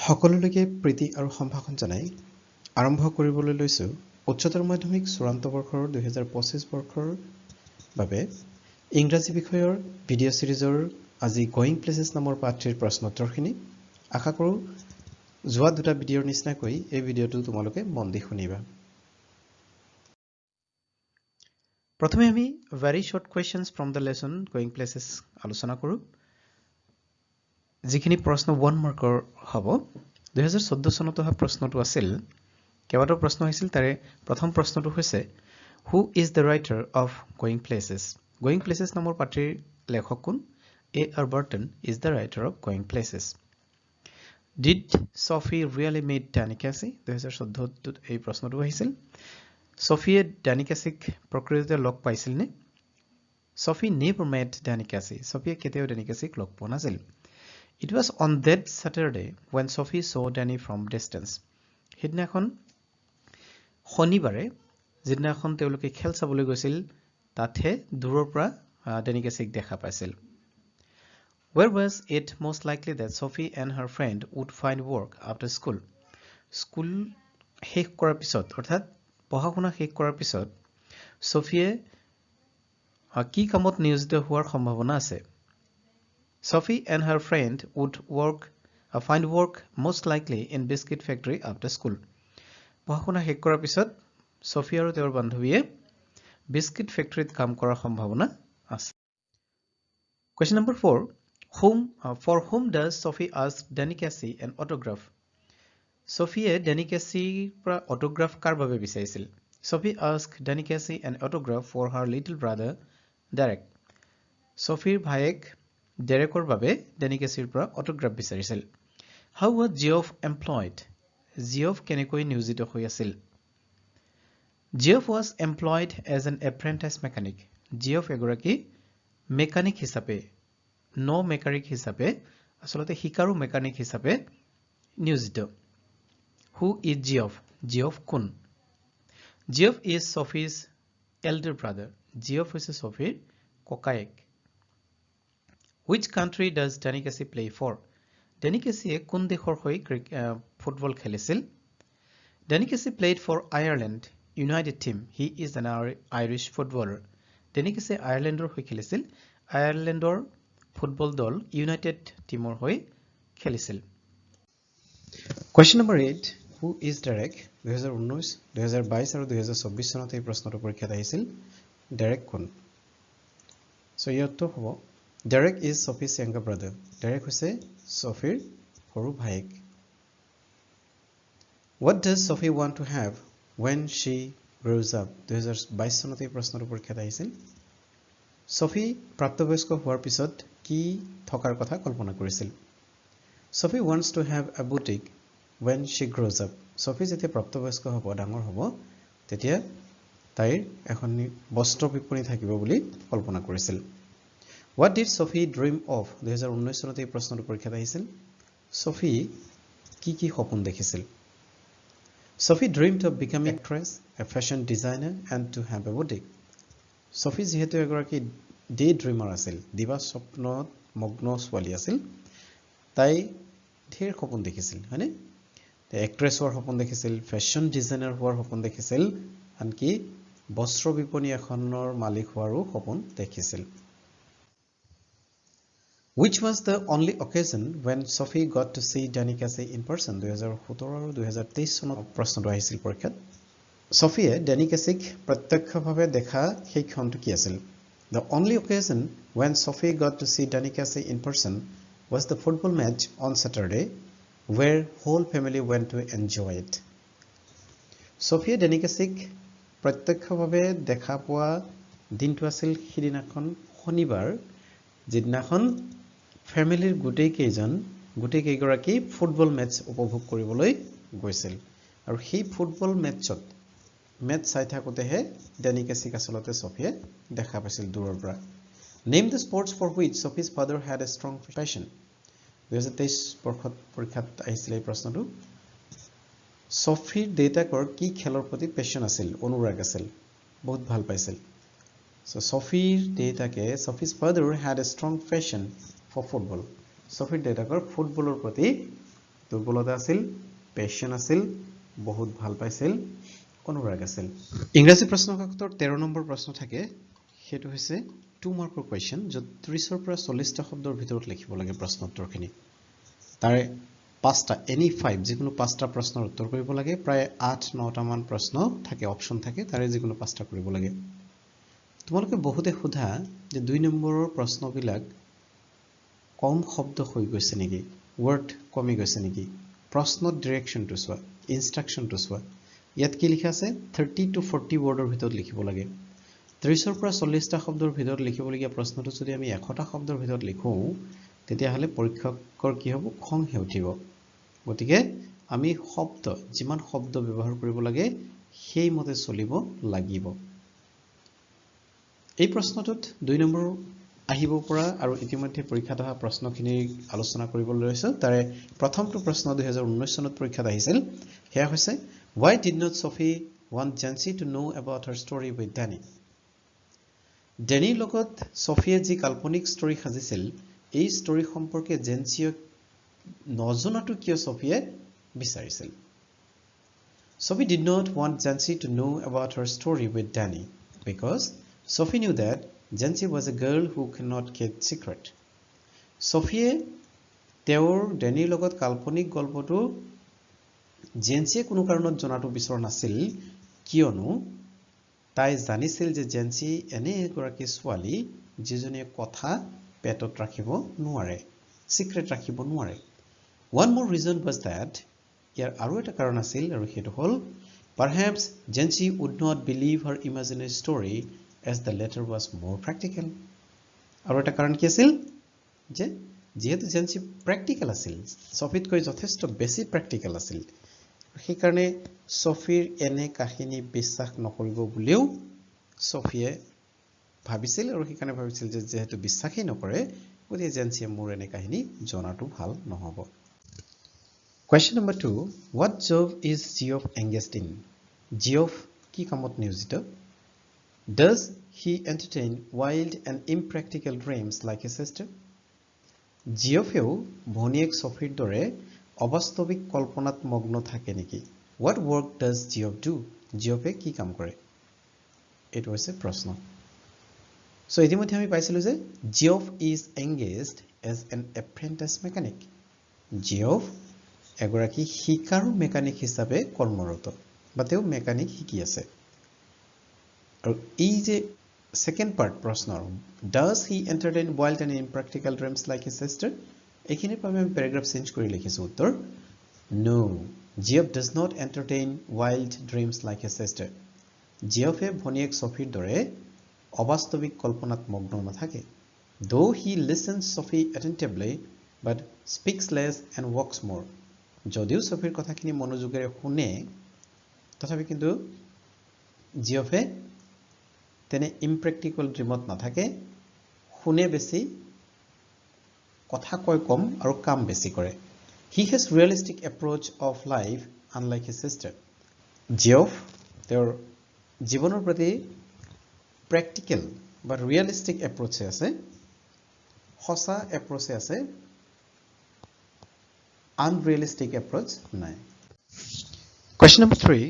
সকলোলৈকে প্ৰীতি আৰু সম্ভাষণ জনাই আৰম্ভ কৰিবলৈ লৈছো উচ্চতৰ মাধ্যমিক চূড়ান্ত বৰ্ষৰ 2025 বৰ্ষৰ বাবে ইংৰাজী বিষয়ৰ ভিডিঅ' সিৰিজৰ আজি গোয়িং প্লেচেছ নামৰ পাঠটিৰ প্ৰশ্নোত্তৰখিনি আশা কৰো যোৱা দুটা ভিডিঅ'ৰ নিচিনাকৈ এই ভিডিঅ'টো তোমালোকে মন দি শুনিবা প্ৰথমে আমি very short questions from the lesson going places আলোচনা কৰো যিখিনি প্ৰশ্ন 1 মাৰ্কৰ হ'ব 2014 চনত অহা প্ৰশ্নটো আছিল কেইবাটাও প্ৰশ্ন আহিছিল তাৰে প্ৰথম প্ৰশ্নটো হৈছে who is the writer of going places নামৰ পাঠৰ লেখক কোন A.R. Burton is the writer of going places did Sophie really meet Danny Casey 2014 এই প্ৰশ্নটো আহিছিল Sophie Danny Casey প্ৰকৃততে লগ পাইছিল নে Sophie never met Danny Casey Sophie কেতিয়াও Danny Casey লগ পোৱা নাছিল It was on that Saturday when Sophie saw Danny from distance. Hidnakhon শনিবাৰে যিদিনাখন তেওঁলোকে খেল চাবলৈ গৈছিল তাতে দূৰৰ পৰা Danny Casey দেখা পাইছিল Where was it most likely that Sophie and her friend would find work after school? School শেষ কৰাৰ পিছত অৰ্থাৎ পঢ়া-শুনা শেষ কৰাৰ পিছত Sophie কি কামত নিয়োজিত হোৱাৰ সম্ভাৱনা আছে Sophie and her friend would find work most likely in biscuit factory after school. পঢ়া-শুনা শেষ কৰাৰ পিছত Sophie আৰু তেওঁৰ বান্ধৱীয়ে biscuit factoryত কাম কৰাৰ সম্ভাৱনা আছে। Question number 4. For whom does Sophie ask Danny Casey an autograph? Sophie Danny Casey পৰা autograph কাৰ বাবে বিচাৰিছিল? Sophie asked Danny Casey an autograph for her little brother Derek. Sophie ভায়েক Derekor বাবে Danny Caseyৰ পৰা অটোগ্ৰাফ বিচাৰিছিল How was Geoff employed? Geoff কেনেকৈ নিয়োজিত হৈ আছিল Geoff was employed as an apprentice mechanic Geoff এগৰাকী মেকানিক হিচাপে মেকানিক হিচাপে আসলতে শিকাৰু মেকানিক হিচাপে নিয়োজিত Who is Geoff? Geoff কোন Geoff is Sophie's elder brother Geoff হৈছে Sophieৰ ককায়েক Which country does Danny Casey play for? Danny Casey কোন দেশৰ হৈ ফুটবল খেলিছিল? Danny Casey played for Ireland United team. He is an Irish footballer. Danny Casey আয়াৰলেণ্ডৰ হৈ খেলিছিল। আয়াৰলেণ্ডৰ ফুটবল দল ইউনাইটেড টিমৰ হৈ খেলিছিল। Question number 8. Who is Derek? 2019, 2022 আৰু 2024 চনত এই প্ৰশ্নটো পৰীক্ষাত আহিছিল। Derek কোন? So ইয়াতো হ'ব Derek is Sophie's younger brother. Derek হৈছে Sophieৰ সৰু ভায়েক। What does Sophie want to have when she grows up? 2022 চনত এই প্ৰশ্নটো পৰীক্ষাত আহিছিল। Sophie প্ৰাপ্তবয়স্ক হোৱাৰ পিছত কি থকাৰ কথা কল্পনা কৰিছিল? Sophie wants to have a boutique when she grows up. Sophie যেতিয়া প্ৰাপ্তবয়স্ক হ'ব, ডাঙৰ হ'ব, তেতিয়া তাইৰ এখন বস্ত্ৰ বিপণী থাকিব বুলি কল্পনা কৰিছিল। What did Sophie dream of? 2019 চনত এই প্ৰশ্নটো পৰীক্ষাত আহিছিল। Sophie কি সপোন দেখিছিল? Sophie dreamed of becoming an actress, a fashion designer and to have a boutique. Sophie যেহেতু এগৰাকী ডে ড্ৰিমাৰ আছিল, দিবা স্বপ্নত মগ্ন ছোৱালী আছিল, তাই ঢেৰ সপোন দেখিছিল, হয়নে? তাই এক্ট্ৰেছ হোৱাৰ সপোন দেখিছিল, ফেশ্বন ডিজাইনাৰ হোৱাৰ সপোন দেখিছিল, আনকি বস্ত্ৰ বিপণী এখনৰ মালিক হোৱাৰো সপোন দেখিছিল। Which was the only occasion when Sophie got to see Danny Casey in person? 2017 আৰু 2023 চনত প্ৰশ্নটো আহিছিল পৰীক্ষাত। Sophie Danny Casey প্ৰত্যক্ষভাৱে দেখা সেই ক্ষণটো কি আছিল? The only occasion when Sophie got to see Danny Casey in person was the football match on Saturday, where whole family went to enjoy it. Sophie Danny Casey প্ৰত্যক্ষভাৱে দেখা পোৱা দিনটো আছিল সিদিনাখন শনিবাৰ যিদিনাখন ফ্যামিলিৰ গোটেই কেইগৰাকী ফুটবল মেচ উপভোগ কৰিবলৈ গৈছিল আৰু সেই ফুটবল মেচ চাই থাকোতেহে Danny Casey আসলতে Sophie দেখা পাইছিল দূৰৰ পৰা Name the sports for which Sophie's father had a strong passion 2023 বৰ্ষত পৰীক্ষাত আহিছিল এই প্ৰশ্নটো Sophieৰ দেউতাকৰ কি খেলৰ প্ৰতি পেশন আছিল অনুৰাগ আছিল বহুত ভাল পাইছিল So Sophie's father had a strong passion for football. Sophie দেউতাকৰ ফুটবলৰ প্ৰতি দুৰ্বলতা আছিল পেশন আছিল বহুত ভাল পাইছিল অনুৰাগ আছিল ইংৰাজী প্ৰশ্ন কাকতৰ 13 নম্বৰ প্ৰশ্ন থাকে হেতু হৈছে 2 মাৰ্কৰ কোৱেশ্চন যত 30 ৰ পৰা 40 টা শব্দৰ ভিতৰত লিখিব লাগে প্ৰশ্ন উত্তৰখিনি তাৰে 5টা এনি 5 যিকোনো 5টা প্ৰশ্নৰ উত্তৰ কৰিব লাগে প্ৰায় 8-9 টা মান প্ৰশ্ন থাকে অপচন থাকে তাৰে যিকোনো 5টা কৰিব লাগে তোমালোকে বহুতে সোধা যে 2 নম্বৰৰ প্ৰশ্নবিলাক কম শব্দ হৈ গৈছে নেকি ওয়াৰ্ড কমি গৈছে নেকি প্ৰশ্নৰ ডাইৰেকশনটো চোৱা ইনস্ট্ৰাকশনটো চোৱা ইয়াত কি লিখা আছে 30 to 40 ওয়াৰ্ডৰ ভিতৰত লিখিব লাগে 30 ৰ পৰা 40 টা শব্দৰ ভিতৰত লিখিবলগীয়া প্ৰশ্নটো যদি আমি 100 টা শব্দৰ ভিতৰত লিখো তেতিয়া হলে পৰীক্ষকৰ কি হ'ব খং হেউঠিব গতিকে আমি শব্দ যিমান শব্দ ব্যৱহাৰ কৰিব লাগে সেই মতে চলিব লাগিব এই প্ৰশ্নটোত 2 নম্বৰ আহিব পৰা আৰু ইতিমধ্যে পৰীক্ষাত অহা প্ৰশ্নখিনি আলোচনা কৰিবলৈ লৈছো তাৰে প্ৰথমটো প্ৰশ্ন 2019 চনত পৰীক্ষাত আহিছিল হেয়া হৈছে why did not Sophie want Jancy to know about her story with Danny ডেনিৰ লগত সফিয়ে যি কাল্পনিক ষ্টৰী সাজিছিল এই ষ্টৰী সম্পৰ্কে জেনচিক নজনাটো কিয় সফিয়ে বিচাৰিছিল Sophie did not want Jancy to know about her story with Danny because Sophie knew that Jancy was a girl who cannot keep secret. Sophie তেওঁৰ ডেনিৰ লগত কাল্পনিক গল্পটো জেনচিয়ে কোনো কাৰণত জনাটো বিচৰা নাছিল কিয়নো তাই জানিছিল যে জেনচি এনে এগৰাকী ছোৱালী যিজনীয়ে কথা পেটত ৰাখিব নোৱাৰে সিক্ৰেট ৰাখিব নোৱাৰে one more reason was that ইয়াৰ আৰু এটা কাৰণ আছিল আৰু হেতু হল perhaps Jancy would not believe her imaginary story as the letter was more practical আৰু এটা কাৰণ কি আছিল যে যেহেতু জেনচি প্ৰ্যাকটিক্যাল আছিল সফিত কৈ যথেষ্ট বেছি প্ৰ্যাকটিক্যাল আছিল সেই কাৰণে সফিৰ এনে কাহিনী বিশ্বাস নকৰিব বুলিও সফিয়ে ভাবিছিল আৰু সেই কাৰণে ভাবিছিল যে যেহেতু বিশ্বাসই নকৰে গতিকে জেনচিয়ে মোৰ এনে কাহিনী জনাটো ভাল নহব Question number 2 What job is Geoff engaged in? Geoff কি কামত নিয়োজিত Does he entertain wild and impractical dreams like his sister? Geoffেও ভনিয়েক সফিৰ দৰে অবাস্তৱিক কল্পনাত মগ্ন থাকে নেকি What work does Geoff do? Geoffে কি কাম কৰে It was a প্ৰশ্ন So ইতিমধ্যে আমি পাইছিলো যে Geoff is engaged as an apprentice mechanic Geoff এগৰাকী শিকাৰু মেকানিক হিচাপে কৰ্মৰত বা তেওঁ মেকানিক শিকি আছে আৰু এই যে সেকেন্ড পাৰ্ট প্ৰশ্নৰ does he entertain wild and impractical dreams like his sister এখিনি পাবে আমি প্যাৰাগ্ৰাফ চেঞ্জ কৰি লিখিছো উত্তৰ no Geoff does not entertain wild dreams like his sister Geoffে ভনিয়েক সফিৰ দৰে অবাস্তৱিক কল্পনাত মগ্ন নাথাকে though he listens Sophie attentively but speaks less and walks more যদিও সফিৰ কথাখিনি মনোযোগেৰে শুনে তথাপি কিন্তু জিঅফে তেনে ইমপ্ৰেক্টিকল ড্ৰিমত নাথাকে শুনে বেছি কথা কয় কম আৰু কাম বেছি কৰে he has realistic approach of life unlike his sister জিঅফ তেওঁৰ জীৱনৰ প্ৰতি প্ৰ্যাকটিক্যাল বা ৰিয়েলিস্টিক এপ্ৰোচ আছে সঁচা এপ্ৰোচ আছে unrealistic approach nai question number 3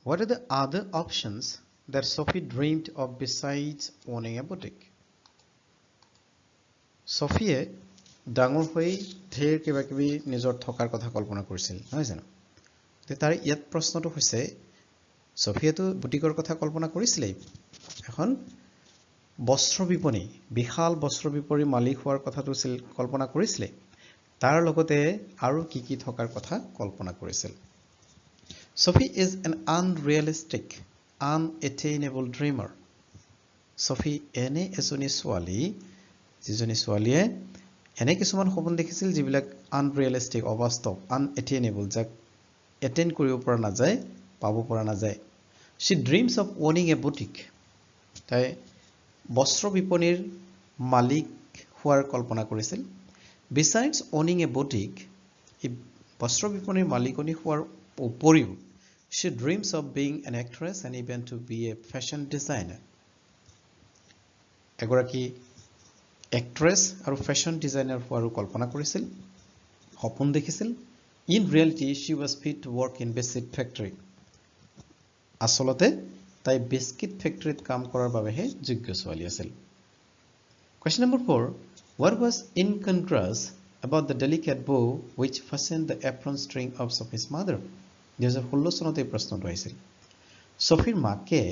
what are the other options that Sophie dreamed of besides owning a boutique Sophie ডাঙৰ হৈ ধেৰ কিবা কিবি নিজৰ থকাৰ কথা কল্পনা কৰিছিল নহয় জানো তে তাৰ ইয়াত প্ৰশ্নটো হৈছে Sophie তো বুটিকৰ কথা কল্পনা কৰিছিল এখন বস্ত্ৰ বিপণী বিশাল বস্ত্ৰ বিপণীৰ মালিক হোৱাৰ কথাটো কল্পনা কৰিছিল তাৰ লগতে আৰু কি কি থকাৰ কথা কল্পনা কৰিছিল Sophie is an unrealistic unattainable dreamer Sophie এনে এজনী ছোৱালী যিজনী ছোৱালীয়ে এনে কিছুমান সপোন দেখিছিল যিবিলাক unrealistic অবাস্তৱ unattainable যাক attain কৰিব পৰা নাযায় পাব পৰা নাযায় she dreams of owning a boutique তাই বস্ত্ৰ বিপণীৰ মালিক হোৱাৰ কল্পনা কৰিছিল Besides owning a boutique, বস্ত্ৰ বিপণীৰ মালিকনী হোৱাৰ উপৰিও she dreams of being an actress and even to be a fashion designer. এগৰাকী actress আৰু fashion designer হোৱাৰ কল্পনা কৰিছিল, সপোন দেখিছিল In reality, she was fit to work in biscuit factory. Asolate, tai biscuit factory কাম কৰাৰ বাবেহে যোগ্য ছোৱালী আছিল। Question number 4. What was incongruous about the delicate bow which fastened the apron string of Sophie's mother? 2016 চনতে এই প্ৰশ্নটো আহিছিল। Sophieৰ মাকে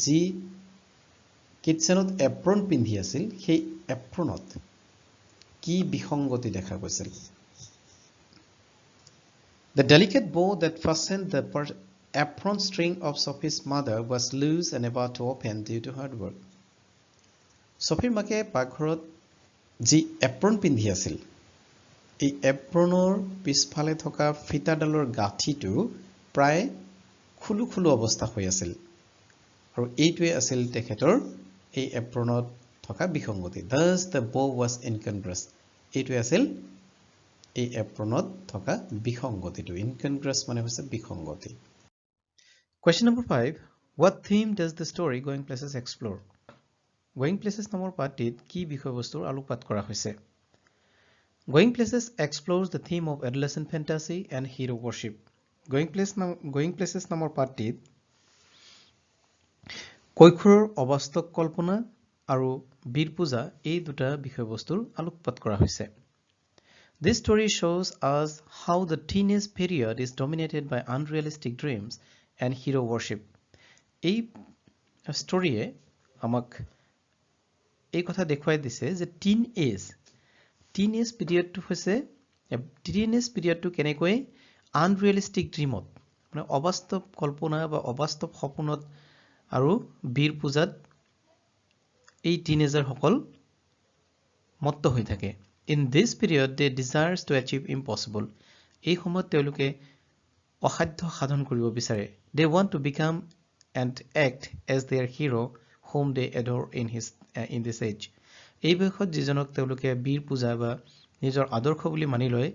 যি কিটচেনত এপ্ৰন পিন্ধি আছিল সেই এপ্ৰনত কি বিসংগতি দেখা গৈছিল? The delicate bow that fastened the apron string of Sophie's mother was loose and about to open due to hard work. Sophieৰ মাকে পাকঘৰত যি এপ্ৰন পিন্ধি আছিল এই এপ্ৰনৰ পিছফালে থকা ফিটাডালৰ গাঁঠিটো প্ৰায় খুলু খুলু অৱস্থা হৈ আছিল আৰু এইটোৱে আছিল তেখেতৰ এই এপ্ৰনত থকা বিসংগতি। Thus the bow was incongruous. এইটোৱে আছিল এই এপ্ৰনত থকা বিসংগতিটো। Incongruous মানে হৈছে বিসংগতি। Question number 5. What theme does the story Going Places explore? Going Places নামৰ পাঠটিত কি বিষয়বস্তুৰ আলোকপাত কৰা হৈছে? Going Places explores the theme of adolescent fantasy and hero worship. Going Places নামৰ পাঠটিত কৈশোৰৰ অবাস্তৱ কল্পনা আৰু বীৰ পূজা এই দুটা বিষয়বস্তুৰ আলোকপাত কৰা হৈছে। This story shows us how the teenage period is dominated by unrealistic dreams and hero worship. এই ষ্টৰীয়ে আমাক এই কথা দেখুৱাই দিছে যে টিনেজ পিৰিয়ডটো কেনেকৈ আনৰিয়েলিষ্টিক ড্ৰিমত মানে অবাস্তৱ কল্পনা বা অবাস্তৱ সপোনত আৰু বীৰ পূজাত এই টিনেজাৰসকল মত্ত হৈ থাকে। In this period they desires to achieve impossible. এই সময়ত তেওঁলোকে অসাধ্য সাধন কৰিব বিচাৰে। They want to become and act as their hero whom they adore in this age. এই বয়সত যিজনক তেওঁলোকে বীৰ পূজা বা নিজৰ আদৰ্শ বুলি মানি লয়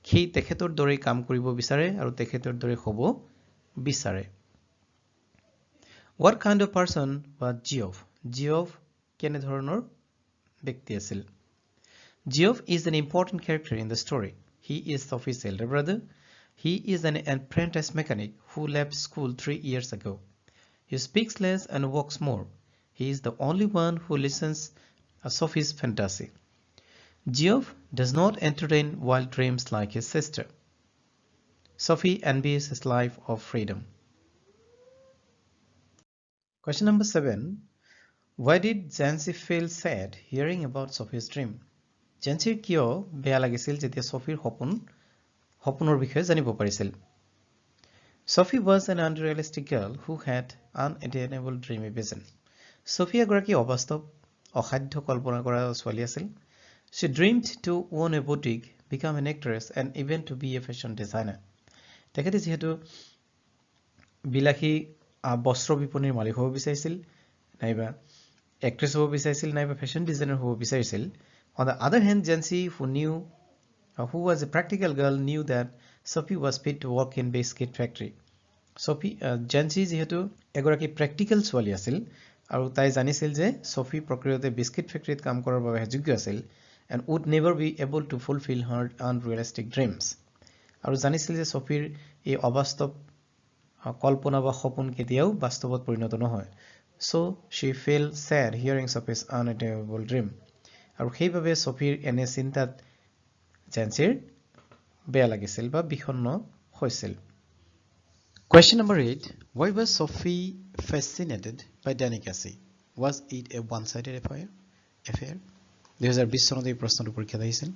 সেই তেখেতৰ দৰে কাম কৰিব বিচাৰে আৰু তেখেতৰ দৰে হ'ব বিচাৰে। What kind of person was Geoff? Geoff কেনে ধৰণৰ ব্যক্তি আছিল? Geoff is an important character in the story. He is Sophie's elder brother. He is an apprentice mechanic who left school 3 years ago. He speaks less and walks more. He is the only one who listens to Sophie's fantasy. Geoff does not entertain wild dreams like his sister. Sophie envies his life of freedom. Question number 7. Why did Jancy feel sad hearing about Sophie's dream? Jancyৰ কিয় বেয়া লাগিছিল যেতিয়া Sophieৰ সপোনৰ বিষয়ে জানিব পাৰিছিল? Sophie was an unrealistic girl who had unattainable dreamy vision. Sophie এগৰাকী অবাস্তৱ অসাধ্য কল্পনা কৰা ছোৱালী আছিল। She dreamed to own a boutique, become an actress and even to be a fashion designer. তেখেতে যিহেতু বিলাসী বস্ত্ৰ বিপণীৰ মালিক হ'ব বিচাৰিছিল নাইবা এক্ট্ৰেছ হ'ব বিচাৰিছিল নাইবা ফেশ্বন ডিজাইনাৰ হ'ব বিচাৰিছিল। On the other hand, Jancy, who was a practical girl, knew that Sophie was fit to work in biscuit factory. Jancy যিহেতু এগৰাকী প্ৰেক্টিকেল ছোৱালী আছিল আৰু তাই জানিছিল যে Sophie প্ৰকৃততে বিস্কিট ফেক্টৰীত কাম কৰাৰ বাবে যোগ্য আছিল and would never be able to fulfill her unrealistic dreams. আৰু জানিছিল যে Sophieৰ এই অবাস্তৱ কল্পনা বা সপোন কেতিয়াও বাস্তৱত পৰিণত নহয়। So she felt sad hearing Sophie's unattainable dream. আৰু সেইভাবে Sophieৰ এনে চিন্তাত Jancyৰ বেয়া লাগিছিল বা বিষণ্ণ হৈছিল। Question number 8. Why was Sophie fascinated by Danny Casey? Was it a one-sided affair? 2020 চনত এই প্ৰশ্নটো পৰীক্ষাত আহিছিল।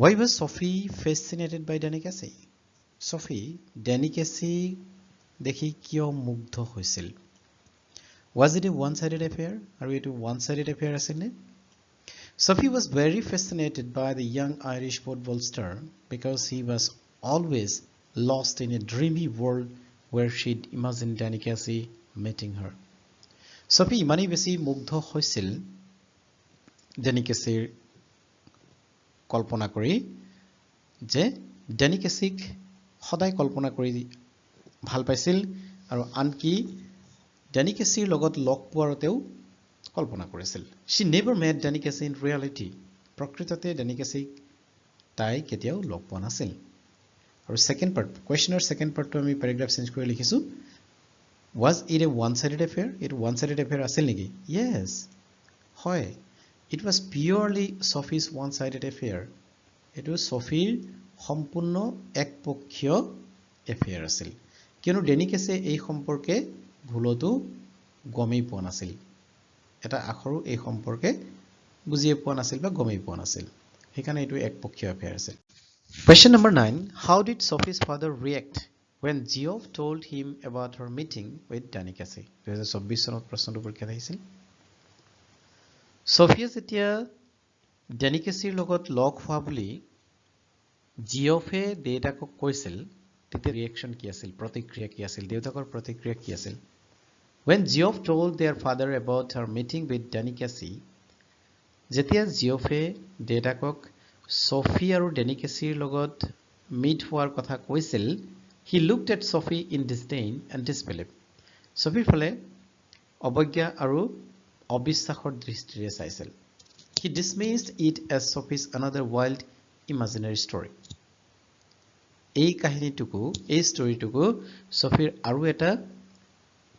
Why was Sophie fascinated by Danny Casey? Sophie Danny Casey দেখি কিয় মুগ্ধ হৈছিল? Was it a one-sided affair? আৰু এটো one-sided affair আছিল নে? Sophie was very fascinated by the young Irish football star because he was always lost in a dreamy world where she'd imagined Danny Casey meeting her. Sophie ইমানেই বেছি মুগ্ধ হৈছিল Danny Caseyৰ কল্পনা কৰি যে Danny Caseyক সদায় কল্পনা কৰি ভাল পাইছিল আৰু আনকি Danny Caseyৰ লগত লগ পোৱাৰতেও কল্পনা কৰিছিল। She never met Danny Casey in reality. প্ৰকৃততে Danny Caseyক তাই কেতিয়াও লগ পোৱা নাছিল আৰু সেকেন্ড পাৰ্ট কোয়েশ্চনৰ সেকেন্ড পাৰ্টটো আমি প্যাৰাগ্ৰাফ চেঞ্জ কৰি লিখিছো was it a one sided affair it one sided affair আছিল নেকি yes হয় it was purely Sophie's one sided affair এটো সফিৰ সম্পূৰ্ণ একপক্ষীয় এফেয়াৰ আছিল কিয়নো ডেনিকেছে এই সম্পৰ্কে ভুলতো গমেই পোৱা নাছিল এটা আখৰো এই সম্পৰ্কে বুজিয়ে পোৱা নাছিল বা গমেই পোৱা নাছিল সেইকাৰণে এটো একপক্ষীয় এফেয়াৰ আছিল Question number 9 how did Sophie's father react when Geoff told him about her meeting with Danicase 2024 চনত প্ৰশ্নটো পৰীক্ষাত আহিছিল Sophie যেতিয়া ডেনিকেছিৰ লগত লগ হোৱা বুলি জিঅফে দেউতাকক কৈছিল তেতিয়া ৰিঅ্যাকশন কি আছিল প্ৰতিক্ৰিয়া কি আছিল দেউতাকৰ প্ৰতিক্ৰিয়া কি আছিল when Geoff told their father about her meeting with Danicase যেতিয়া জিঅফে দেউতাকক সফি আৰু ডেনিকেছিৰ লগত মিট হোৱাৰ কথা কৈছিল he looked at Sophie in disdain and disbelief সফিৰ ফালে অবজ্ঞা আৰু অবিশ্বাসৰ দৃষ্টিৰে চাইছিল he dismissed it as Sophie's another wild imaginary story এই কাহিনীটুকু এই ষ্টৰীটুকু সফিৰ আৰু এটা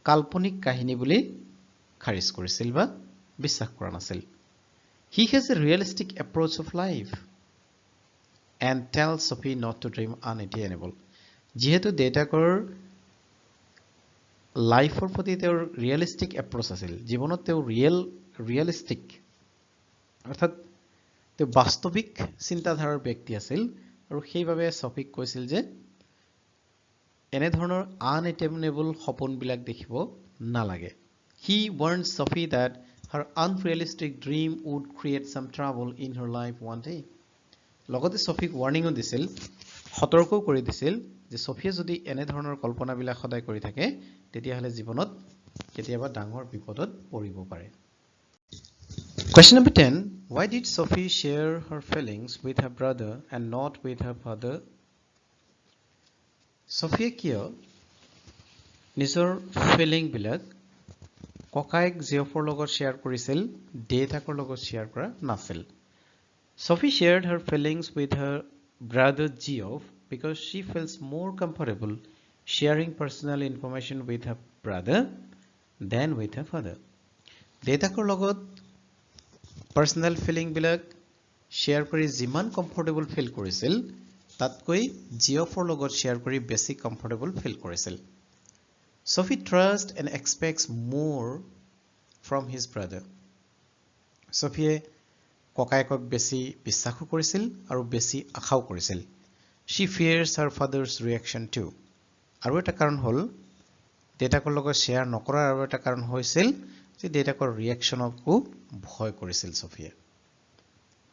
কাল্পনিক কাহিনী বুলি খাৰিজ কৰিছিল বা বিশ্বাস কৰা নাছিল he has a realistic approach of life and tells Sophie not to dream unattainable যেহেতু দেউতাকৰ লাইফৰ প্ৰতি তেওঁৰ ৰিয়েলিষ্টিক এপ্ৰোচ আছিল জীৱনত তেওঁ ৰিয়েলিষ্টিক অৰ্থাৎ তেওঁ বাস্তৱিক চিন্তাধাৰাৰ ব্যক্তি আছিল আৰু সেইভাবে সফিক কৈছিল যে এনে ধৰণৰ আনএটেইনেবল সপোনবিলাক দেখিব নালাগে he warned Sophie that her unrealistic dream would create some trouble in her life one day লগতে সফিক ওয়ার্নিংও দিছিল সতৰ্ক কৰি দিছিল যে সফিয়ে যদি এনে ধৰণৰ কল্পনাবিলাক সদায় কৰি থাকে তেতিয়াহলে জীৱনত কেতিয়াবা ডাঙৰ বিপদত পৰিব পাৰে Question number 10 why did Sophie share her feelings with her brother and not with her father Sophie কিয় নিজৰ ফিলিং বিলাক ককায়েক জিঅফৰ লগত শেয়াৰ কৰিছিল দেউতাকৰ লগত শেয়াৰ কৰা নাছিল Sophie shared her feelings with her brother Geoff because she feels more comfortable sharing personal information with her brother than with her father. দেউতাকৰ লগত personal feeling বিলাক share কৰি যিমান comfortable feel কৰিছিল তাতকৈ জিঅফৰ লগত share কৰি বেছি comfortable feel কৰিছিল Sophie trusts and expects more from his brother. Sophie ককায়েকক বেছি বিশ্বাসও কৰিছিল আৰু বেছি আশাও কৰিছিল she fears her father's reaction too আৰু এটা কাৰণ হল দেউতাকৰ লগত শেয়াৰ নকৰাৰ আৰু এটা কাৰণ হৈছিল যে দেউতাকৰ ৰিঅ্যাকশনকো ভয় কৰিছিল সফিয়ে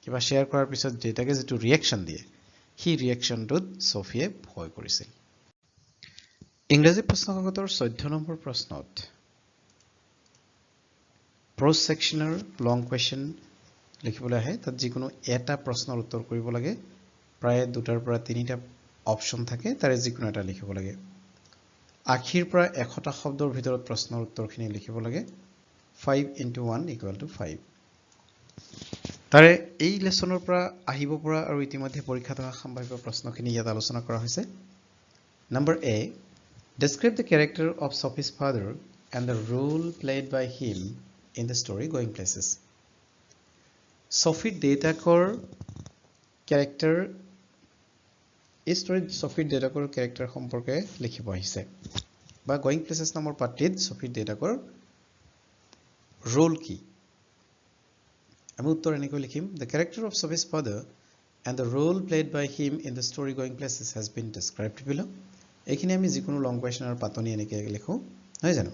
কিবা শেয়াৰ কৰাৰ পিছত দেউতাকে যেটো ৰিঅ্যাকশন দিয়ে হি ৰিঅ্যাকশনটোত সফিয়ে ভয় কৰিছিল ইংৰাজী প্ৰশ্নকাকতৰ 14 নম্বৰ প্ৰশ্নত prose sectioner long question লিখিবলৈ আহে তাত যিকোনো এটা প্ৰশ্নৰ উত্তৰ কৰিব লাগে প্ৰায় দুটাৰ পৰা তিনিটা অপচন থাকে তাৰে যিকোনো এটা লিখিব লাগে আখিৰ পৰা 100টা শব্দৰ ভিতৰত প্ৰশ্নৰ উত্তৰখিনি লিখিব লাগে 5 into 1 equal to 5 তাৰে এই লেসনৰ পৰা আহিব পৰা আৰু ইতিমধ্যে পৰীক্ষাত অহা সম্ভাৱ্য প্ৰশ্নখিনি ইয়াত আলোচনা কৰা হৈছে number A describe the character of Sophie's father and the role played by him in the story Going Places Sophie দেউতাকৰ ক্যাৰেক্টাৰ এই ষ্টৰীত Sophie দেউতাকৰ ক্যাৰেক্টাৰ সম্পৰ্কে লিখিব আহিছে বা Going Places নামৰ পাঠটিত Sophie দেউতাকৰ ৰোল কি আমি উত্তৰ এনেকৈ লিখিম The character of Sophie's father and the role played by him in the story Going Places has been described below এইখিনি আমি যিকোনো লং কোৱেশ্চনৰ পাতনি এনেকৈ লিখো নহয় জানো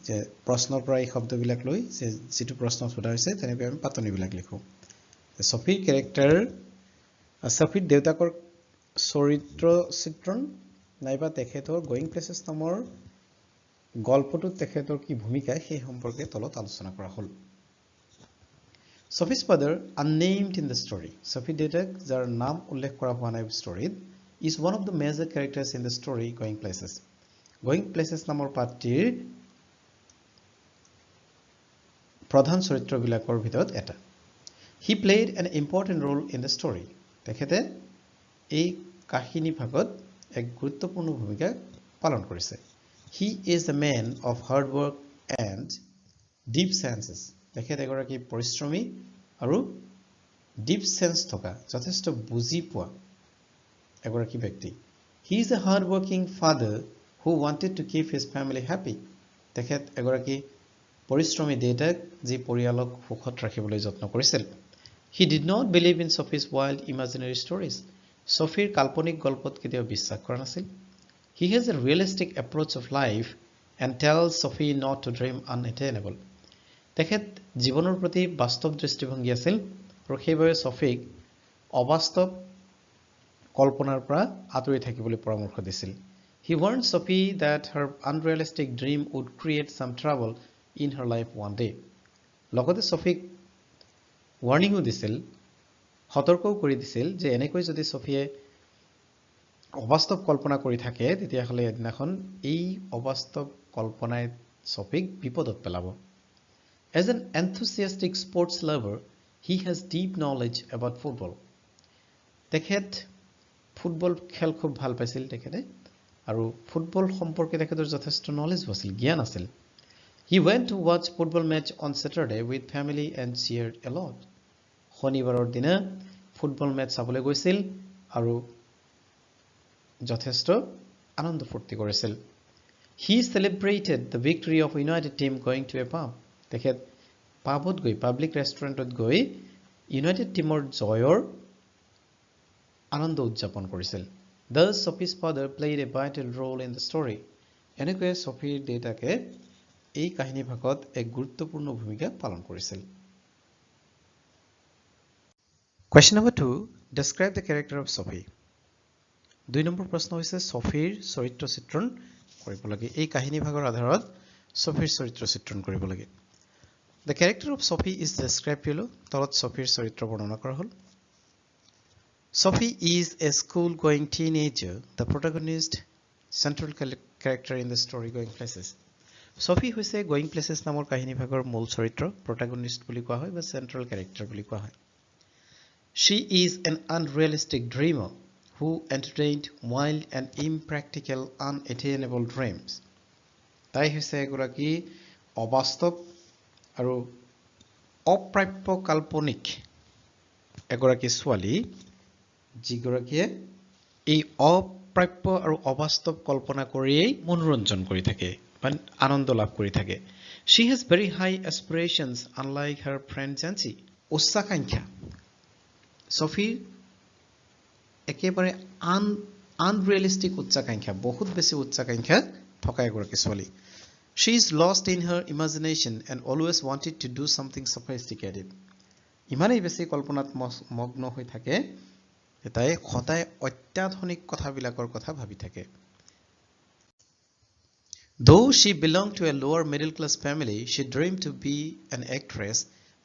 যে প্ৰশ্নৰ পৰা এই শব্দবিলাক লৈ যে যেটো প্ৰশ্ন সোধা হৈছে তেনেকৈ আমি পাতনিবিলাক লিখো সফিৰ ক্যাৰেক্টাৰ সফিৰ দেউতাকৰ চৰিত্ৰ চিত্ৰণ নাইবা তেখেতৰ গোইং প্লেসেছ নামৰ গল্পটোত তেখেতৰ কি ভূমিকা সেই সম্পৰ্কে তলত আলোচনা কৰা হ'ল Sophie's father unnamed in the story Sophie দেউতাক যাৰ নাম উল্লেখ কৰা হোৱা নাই ষ্টৰীত is one of the major characters in the story Going Places Going Places নামৰ পাঠটিৰ প্ৰধান চৰিত্ৰবিলাকৰ ভিতৰত এটা He played an important role in the story তেখেতে এই কাহিনী ভাগত এক গুৰুত্বপূৰ্ণ ভূমিকা পালন কৰিছে he is a man of hard work and deep senses তেখেত এগৰাকী পৰিশ্ৰমী আৰু ডিপ সেন্স থকা যথেষ্ট বুজি পোৱা এগৰাকী ব্যক্তি he is a hard working father who wanted to keep his family happy তেখেত এগৰাকী পৰিশ্ৰমী দেউতাক যি পৰিয়ালক সুখত ৰাখিবলৈ যত্ন কৰিছিল he did not believe in Sophie's wild imaginary stories Sophieৰ কাল্পনিক গল্পত কেতিয়াও বিশ্বাস কৰা নাছিল he has a realistic approach of life and tells Sophie not to dream unattainable তেখেত জীৱনৰ প্ৰতি বাস্তৱ দৃষ্টিভংগী আছিল আৰু সেইবাবে সফিক অবাস্তৱ কল্পনাৰ পৰা আঁতৰি থাকিবলৈ পৰামৰ্শ দিছিল He warned Sophie that her unrealistic dream would create some trouble in her life one day. লগতে সফিক ওয়ার্নিংও দিছিল সতৰ্কও কৰি দিছিল যে এনেকৈ যদি সফিয়ে অবাস্তৱ কল্পনা কৰি থাকে তেতিয়াহলে এদিনাখন এই অবাস্তৱ কল্পনাই সফিক বিপদত পেলাব As an enthusiastic sports lover, he has deep knowledge about football. তেখেত ফুটবল খেল খুব ভাল পাইছিল তেখেতে আৰু ফুটবল সম্পৰ্কে তেখেতৰ যথেষ্ট নলেজ আছিল জ্ঞান আছিল He went to watch football match on Saturday with family and cheered a lot. শনিবাৰৰ দিনা ফুটবল মেচ চাবলৈ গৈছিল আৰু যথেষ্ট আনন্দ ফুৰ্তি কৰিছিল He celebrated the victory of United team going to a pub. তেখেত পাবত গৈ পাব্লিক ৰেষ্টুৰেণ্টত গৈ ইউনাইটেড টিমৰ জয়ৰ আনন্দ উদযাপন কৰিছিল Thus, Sophie's father played a vital role in the story. এনেকৈ সফিৰ দেউতাকে এই কাহিনী ভাগত এক গুৰুত্বপূৰ্ণ ভূমিকা পালন কৰিছিল Question number 2. Describe the character of Sophie. 2 number প্ৰশ্ন হৈছে সফিৰ চৰিত্ৰ চিত্ৰণ কৰিব লাগে এই কাহিনী ভাগৰ আধাৰত সফিৰ চৰিত্ৰ চিত্ৰণ কৰিব লাগে The character of Sophie is described below. তলত সফিৰ চৰিত্ৰ বৰ্ণনা কৰা হ'ল Sophie is a school-going teenager, the protagonist, central character in the story Going Places. Sophie হৈছে Going Places নামৰ কাহিনী ভাগৰ মূল চৰিত্ৰ, protagonist বুলি কোৱা হয় বা central character বুলি কোৱা হয়। She is an unrealistic dreamer who entertained wild and impractical, unattainable dreams. তাই হৈছে এগৰাকী অবাস্তৱ আৰু অপ্ৰাপ্য কাল্পনিক এগৰাকী ছোৱালী যিগৰাকীয়ে এই অপ্ৰাপ্য আৰু অবাস্তৱ কল্পনা কৰিয়েই মনোৰঞ্জন কৰি থাকে বা আনন্দ লাভ কৰি থাকে She has very high aspirations unlike her friend Jancy. উচ্চাকাংক্ষা সফিৰ একেবাৰে unrealistic উচ্চাকাংক্ষা বহুত বেছি উচ্চাকাংক্ষা থকা এগৰাকী ছোৱালী She is lost in her imagination and always wanted to do something sophisticated. ইমানেই বেছি কল্পনাত মগ্ন হৈ থাকে তাই সদায় অত্যাধুনিক কথাবিলাকৰ কথা ভাবি থাকে Though she belonged to a lower middle class family, she dreamed to be an actress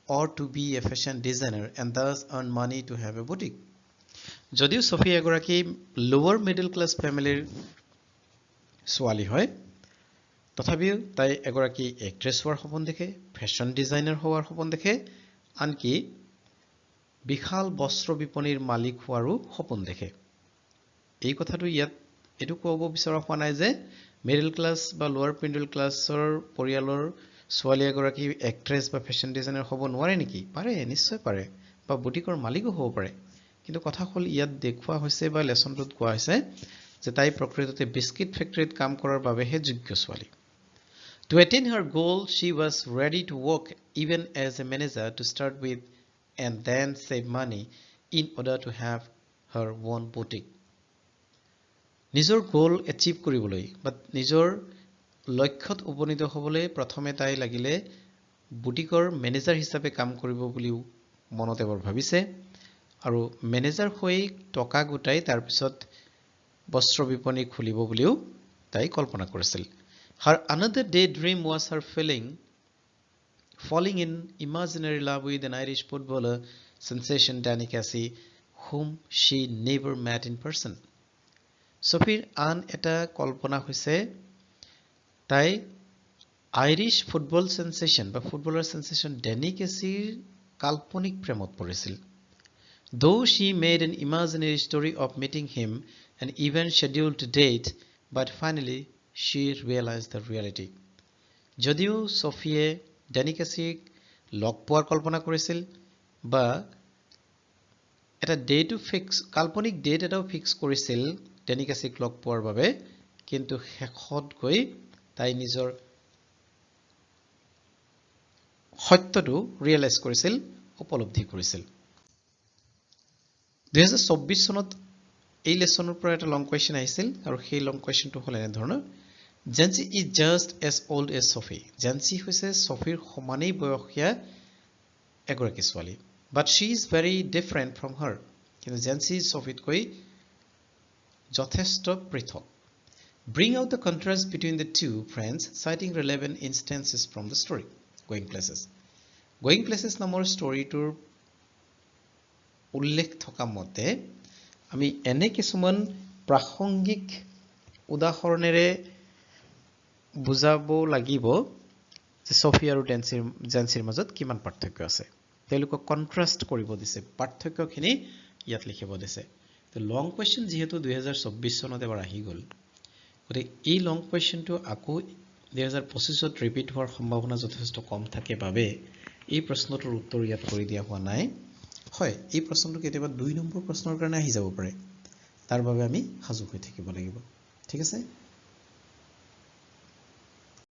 or to be a fashion designer and thus earn money to have a boutique. যদিও সফি এগৰাকী lower middle class ফেমিলিৰ ছোৱালী হয় তথাপিও তাই এগৰাকী actress হোৱাৰ সপোন দেখে ফেশ্বন ডিজাইনাৰ হোৱাৰ সপোন দেখে আনকি বিশাল বস্ত্ৰ বিপণীৰ মালিক হোৱাৰো সপোন দেখে এই কথাটো ইয়াত এটো ক'ব বিচৰা হোৱা নাই যে মিডল ক্লাছ বা লোৱাৰ মিডল ক্লাছৰ পৰিয়ালৰ ছোৱালী এগৰাকী এক্ট্ৰেছ বা ফেশ্বন ডিজাইনাৰ হ'ব নোৱাৰে নেকি পাৰে নিশ্চয় পাৰে বা বুটিকৰ মালিকো হ'ব পাৰে কিন্তু কথা হ'ল ইয়াত দেখুৱা হৈছে বা লেসনটোত কোৱা হৈছে যে তাই প্ৰকৃততে বিস্কিট ফেক্টৰীত কাম কৰাৰ বাবেহে যোগ্য ছোৱালী To attain her goal, she was ready to work even as a manager to start with and then save money in order to have her own boutique. নিজৰ গোল এচিভ কৰিবলৈ বা নিজৰ লক্ষ্যত উপনীত হ'বলৈ প্ৰথমে তাই লাগিলে বুটিকৰ মেনেজাৰ হিচাপে কাম কৰিব বুলিও মনতে বৰ ভাবিছে আৰু মেনেজাৰ হৈ টকা গোটাই তাৰ পিছত বস্ত্ৰ বিপণী খুলিব বুলিও তাই কল্পনা কৰিছিল Her another daydream was her falling in imaginary love with an Irish footballer sensation Danny Casey, whom she never met in person. Sophieৰ আন এটা কল্পনা হৈছে তাই আইৰিছ ফুটবল সেন্সেশন বা ফুটবলাৰ সেন্সেশন ডেনি কেসিৰ কাল্পনিক প্ৰেমত পৰিছিল Though she made an imaginary story of meeting him and even scheduled a date, but finally she realized the reality. যদিও ছফিয়ে ডেনিকাছিক লগ পোৱাৰ কল্পনা কৰিছিল বা এটা ডেটো ফিক্স কাল্পনিক ডেট এটাও ফিক্স কৰিছিল ডেনিকাছিক লগ পোৱাৰ বাবে, কিন্তু শেষত গৈ তাই নিজৰ সত্যটো ৰিয়েলাইজ কৰিছিল, উপলব্ধি কৰিছিল। 2024 চনত এই লেছনৰ পৰা এটা লং কুৱেশ্যন আহিছিল আৰু সেই লং কুৱেশ্যনটো হ'ল এনে ধৰণৰ, Jency is just as old as Sophie. Jency হৈছে ছফিৰ সমানেই বয়সীয়া এগৰাকী ছোৱালী, but she is very different from her. কিন্তু জেনচি ছফিতকৈ যথেষ্ট পৃথক। Bring out the contrast between the two friends, citing relevant instances from the story. Going Places. Going Places নামৰ ষ্টৰিটোৰ উল্লেখ থকা মতে আমি এনে কিছুমান প্ৰাসংগিক উদাহৰণেৰে বুজাব লাগিব যে ছফি আৰু জেনচিৰ মাজত কিমান পাৰ্থক্য আছে। তেওঁলোকক কণ্ট্ৰাষ্ট কৰিব দিছে, পাৰ্থক্যখিনি ইয়াত লিখিব দিছে। তো লং কুৱেশ্যন যিহেতু 2024 চনত এবাৰ আহি গ'ল, গতিকে এই লং কুৱেশ্যনটো আকৌ 2025ত ৰিপিট হোৱাৰ সম্ভাৱনা যথেষ্ট কম থাকে বাবে এই প্ৰশ্নটোৰ উত্তৰ ইয়াত কৰি দিয়া হোৱা নাই। হয়, এই প্ৰশ্নটো কেতিয়াবা 2 নম্বৰ প্ৰশ্নৰ কাৰণে আহি যাব পাৰে, তাৰ বাবে আমি সাজু হৈ থাকিব লাগিব। ঠিক আছে।